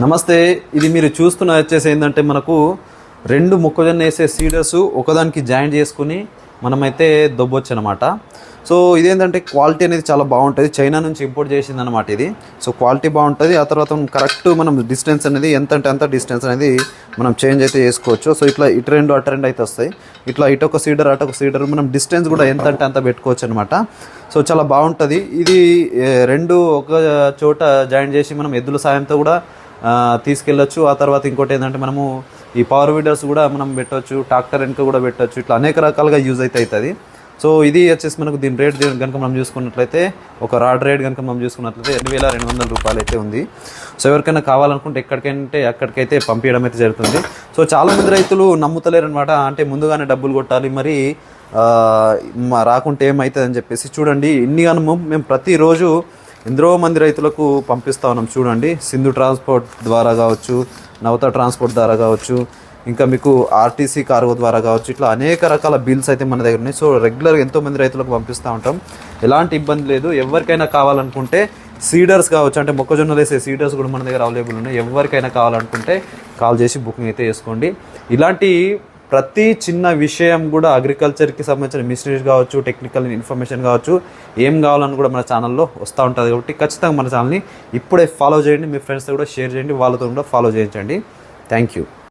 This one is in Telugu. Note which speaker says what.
Speaker 1: నమస్తే. ఇది మీరు చూస్తున్న వచ్చేసి ఏంటంటే మనకు రెండు మొక్కజొన్న వేసే సీడర్స్ ఒకదానికి జాయింట్ చేసుకుని మనమైతే దొబ్బొచ్చు అనమాట. సో ఇదేంటంటే క్వాలిటీ అనేది చాలా బాగుంటుంది. చైనా నుంచి ఇంపోర్ట్ చేసింది అనమాట ఇది. సో క్వాలిటీ బాగుంటుంది. ఆ తర్వాత కరెక్ట్ మనం డిస్టెన్స్ అనేది ఎంత అంటే అంత డిస్టెన్స్ అనేది మనం చేంజ్ అయితే చేసుకోవచ్చు. సో ఇట్లా ఇటు రెండు అటు రెండు అయితే వస్తాయి. ఇట్లా ఇటు ఒక సీడర్ అటు ఒక సీడర్ మనం డిస్టెన్స్ కూడా ఎంత అంటే అంత పెట్టుకోవచ్చు అనమాట. సో చాలా బాగుంటుంది. ఇది రెండు ఒక చోట జాయింట్ చేసి మనం ఎద్దుల సాయంతో కూడా తీసుకెళ్ళచ్చు. ఆ తర్వాత ఇంకోటి ఏంటంటే మనము ఈ పవర్ వీడర్స్ కూడా మనం పెట్టవచ్చు, ట్రాక్టర్ వెనుక కూడా పెట్టవచ్చు. ఇట్లా అనేక రకాలుగా యూజ్ అయితే అవుతుంది. సో ఇది వచ్చేసి మనకు దీని రేట్ కనుక మనం చూసుకున్నట్లయితే ఒక రాడ్ రేట్ కనుక మనం చూసుకున్నట్లయితే 2200 రూపాయలు అయితే ఉంది. సో ఎవరికైనా కావాలనుకుంటే ఎక్కడికంటే అక్కడికైతే పంపించడం అయితే జరుగుతుంది. సో చాలామంది రైతులు నమ్ముతలేరు అనమాట. అంటే ముందుగానే డబ్బులు కొట్టాలి, మరి రాకుంటే ఏమవుతుంది అని చెప్పేసి. చూడండి, ఇన్ని గాను మేము ప్రతిరోజు ఎందరో మంది రైతులకు పంపిస్తూ ఉన్నాం. చూడండి, సింధు ట్రాన్స్పోర్ట్ ద్వారా కావచ్చు, నవత ట్రాన్స్పోర్ట్ ద్వారా కావచ్చు, ఇంకా మీకు ఆర్టీసీ కార్గో ద్వారా కావచ్చు, ఇట్లా అనేక రకాల బిల్స్ అయితే మన దగ్గర ఉన్నాయి. సో రెగ్యులర్గా ఎంతోమంది రైతులకు పంపిస్తూ ఉంటాం. ఎలాంటి ఇబ్బంది లేదు. ఎవరికైనా కావాలనుకుంటే సీడర్స్ కావచ్చు, అంటే మొక్కజొన్నలు వేసే సీడర్స్ కూడా మన దగ్గర అవైలబుల్ ఉన్నాయి. ఎవరికైనా కావాలనుకుంటే కాల్ చేసి బుకింగ్ అయితే చేసుకోండి. ఇలాంటి ప్రతి చిన్న విషయం కూడా అగ్రికల్చర్కి సంబంధించిన మిషనరీస్ కావచ్చు, టెక్నికల్ ఇన్ఫర్మేషన్ కావచ్చు, ఏం కావాలని కూడా మన ఛానల్లో వస్తూ ఉంటుంది. కాబట్టి ఖచ్చితంగా మన ఛానల్ని ఇప్పుడే ఫాలో చేయండి. మీ ఫ్రెండ్స్తో కూడా షేర్ చేయండి, వాళ్ళతో కూడా ఫాలో చేయించండి. Thank you.